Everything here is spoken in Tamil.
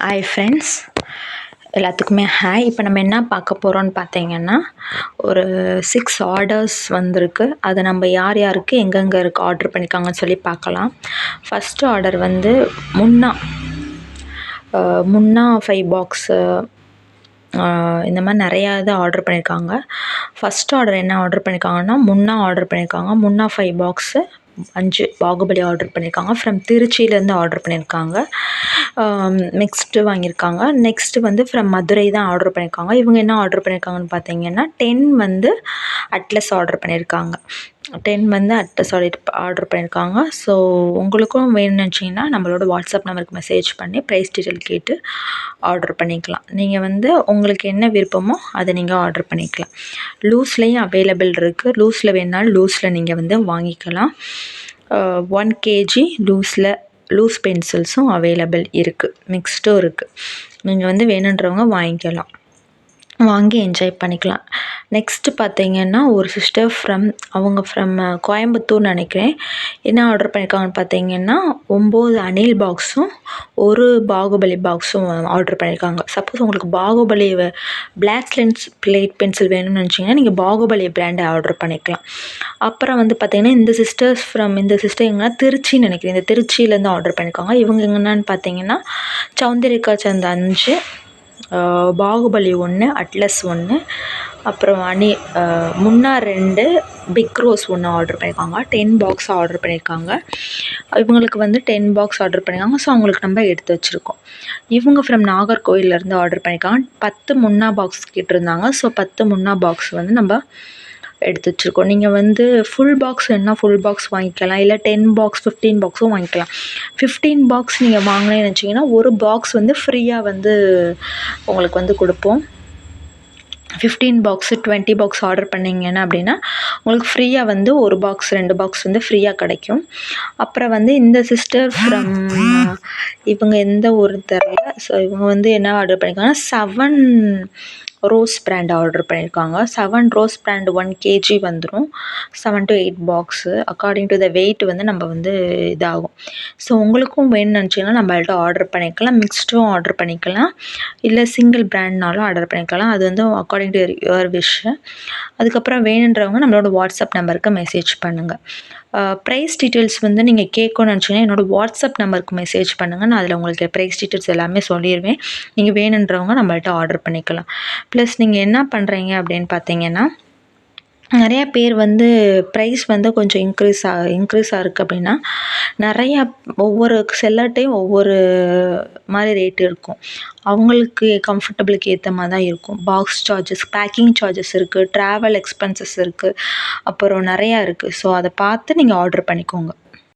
ஹாய் ஃப்ரெண்ட்ஸ், எல்லாத்துக்குமே ஹாய். இப்போ நம்ம என்ன பார்க்க போகிறோம்னு பார்த்தீங்கன்னா, ஒரு 6 ஆர்டர்ஸ் வந்திருக்கு. அதை நம்ம யார் யாருக்கு எங்கெங்கே இருக்குது ஆர்டர் பண்ணியிருக்காங்கன்னு சொல்லி பார்க்கலாம். ஃபஸ்ட்டு ஆர்டர் வந்து முன்னா 5 பாக்ஸு இந்த மாதிரி நிறையா இது ஆர்டர் பண்ணியிருக்காங்க. ஃபஸ்ட் ஆர்டர் என்ன ஆர்டர் பண்ணியிருக்காங்கன்னா, முன்னா ஆர்டர் பண்ணியிருக்காங்க. முன்னா 5 பாக்ஸு 5 பாகுபலி ஆர்டர் பண்ணியிருக்காங்க. ஃப்ரம் திருச்சியிலேருந்து ஆர்டர் பண்ணியிருக்காங்க. நெக்ஸ்ட்டு வாங்கியிருக்காங்க. நெக்ஸ்ட்டு வந்து ஃப்ரம் மதுரை தான் ஆர்டர் பண்ணியிருக்காங்க. இவங்க என்ன ஆர்டர் பண்ணியிருக்காங்கன்னு பார்த்தீங்கன்னா, 10 வந்து அட்லஸ் ஆர்டர் பண்ணியிருக்காங்க. 10 வந்து அட்லஸ் ஆர்டர் பண்ணியிருக்காங்க. ஸோ உங்களுக்கும் வேணும்னு நினச்சிங்கன்னா நம்மளோட வாட்ஸ்அப் நம்பருக்கு மெசேஜ் பண்ணி ப்ரைஸ் டீட்டெயில் கேட்டு ஆர்டர் பண்ணிக்கலாம். நீங்கள் வந்து உங்களுக்கு என்ன விருப்பமோ அதை நீங்கள் ஆர்டர் பண்ணிக்கலாம். லூஸ்லேயும் அவைலபிள் இருக்குது. லூஸில் வேணுனாலும் லூஸில் நீங்கள் வந்து வாங்கிக்கலாம். 1 kg லூஸ் பென்சில்ஸும் அவைலபிள் இருக்குது. மிக்ஸ்டும் இருக்குது. நீங்கள் வந்து வேணுன்றவங்க வாங்கி என்ஜாய் பண்ணிக்கலாம். நெக்ஸ்ட்டு பார்த்தீங்கன்னா, ஒரு சிஸ்டர் ஃப்ரம் கோயம்புத்தூர் நினைக்கிறேன். என்ன ஆர்டர் பண்ணியிருக்காங்கன்னு பார்த்தீங்கன்னா, 9 அணில் பாக்ஸும் 1 பாகுபலி பாக்ஸும் ஆர்டர் பண்ணியிருக்காங்க. சப்போஸ் உங்களுக்கு பாகுபலி பிளாக் பிளேட் பென்சில் வேணும்னு நினச்சிங்கன்னா நீங்கள் பாகுபலி பிராண்டை ஆர்டர் பண்ணிக்கலாம். அப்புறம் வந்து பார்த்தீங்கன்னா, இந்த சிஸ்டர் எங்கன்னா திருச்சின்னு நினைக்கிறேன். இந்த திருச்சியிலேருந்து ஆர்டர் பண்ணியிருக்காங்க. இவங்க எங்கன்னான்னு பார்த்தீங்கன்னா, சௌந்தரிக்கா சந்த் 5, பாகுபலி 1, அட்லஸ் 1, அப்புறம் முன்னா 2, பிக் ரோஸ் 1 ஆர்டர் பண்ணியிருக்காங்க. 10 பாக்ஸ் ஆர்டர் பண்ணியிருக்காங்க. இவங்களுக்கு வந்து 10 பாக்ஸ் ஆர்டர் பண்ணியிருக்காங்க. ஸோ அவங்களுக்கு நம்ம எடுத்து வச்சுருக்கோம். இவங்க ஃப்ரம் நாகர்கோவிலேருந்து ஆர்டர் பண்ணியிருக்காங்க. 10 முன்னா பாக்ஸ் கேட்டிருந்தாங்க. ஸோ 10 முன்னா பாக்ஸ் வந்து நம்ம எடுத்து வச்சுருக்கோம். நீங்கள் வந்து ஃபுல் பாக்ஸ் வேணுன்னா ஃபுல் பாக்ஸ் வாங்கிக்கலாம். இல்லை 10 பாக்ஸ் 15 பாக்ஸும் வாங்கிக்கலாம். 15 பாக்ஸ் நீங்கள் வாங்கினேன்னு நினச்சிங்கன்னா ஒரு பாக்ஸ் வந்து ஃப்ரீயாக வந்து உங்களுக்கு வந்து கொடுப்போம். 15 பாக்ஸு 20 பாக்ஸ் ஆர்டர் பண்ணிங்கன்னா அப்படின்னா உங்களுக்கு ஃப்ரீயாக வந்து ஒரு பாக்ஸ் 2 பாக்ஸ் வந்து ஃப்ரீயாக கிடைக்கும். அப்புறம் வந்து இந்த சிஸ்டர் இவங்க எந்த ஊர் தெரியல. ஸோ இவங்க வந்து என்ன ஆர்டர் பண்ணியிருக்காங்கன்னா, 7 ரோஸ் பிராண்ட் ஆர்டர் பண்ணியிருக்காங்க. 7 ரோஸ் பிராண்ட் 1 kg வந்துடும். 7 to 8 box according to the weight வந்து நம்ம வந்து இதாகும். ஸோ உங்களுக்கும் வேணும்னு நினச்சிங்கன்னா நம்மள்ட்ட ஆர்டர் பண்ணிக்கலாம். மிக்ஸ்டும் ஆர்டர் பண்ணிக்கலாம். இல்லை சிங்கிள் பிராண்ட்னாலும் ஆர்டர் பண்ணிக்கலாம். அது வந்து அக்கார்டிங் டு யுவர் விஷ். அதுக்கப்புறம் வேணுன்றவங்க நம்மளோட வாட்ஸ்அப் நம்பருக்கு மெசேஜ் பண்ணுங்கள். ப்ரைஸ் டீட்டெயில்ஸ் வந்து நீங்கள் கேட்கணும்னு நினச்சிங்கன்னா என்னோடய வாட்ஸ்அப் நம்பருக்கு மெசேஜ் பண்ணுங்கள். நான் அதில் உங்களுக்கு ப்ரைஸ் டீட்டெயில்ஸ் எல்லாமே சொல்லிடுவேன். நீங்கள் வேணுன்றவங்க நம்மள்ட்ட ஆர்டர் பண்ணிக்கலாம். ப்ளஸ் நீங்கள் என்ன பண்ணுறீங்க அப்படின்னு பார்த்தீங்கன்னா, நிறையா பேர் வந்து ப்ரைஸ் வந்து கொஞ்சம் இன்க்ரீஸாக இருக்குது அப்படின்னா நிறையா ஒவ்வொரு செல்லர்ட்டையும் ஒவ்வொரு மாதிரி ரேட் இருக்கும். அவங்களுக்கு கம்ஃபர்டபுளுக்கு ஏற்ற மாதிரி தான் இருக்கும். பாக்ஸ் சார்ஜஸ், பேக்கிங் சார்ஜஸ் இருக்குது, ட்ராவல் எக்ஸ்பென்சஸ் இருக்குது, அப்புறம் நிறையா இருக்குது. ஸோ அதை பார்த்து நீங்கள் ஆர்டர் பண்ணிக்கோங்க.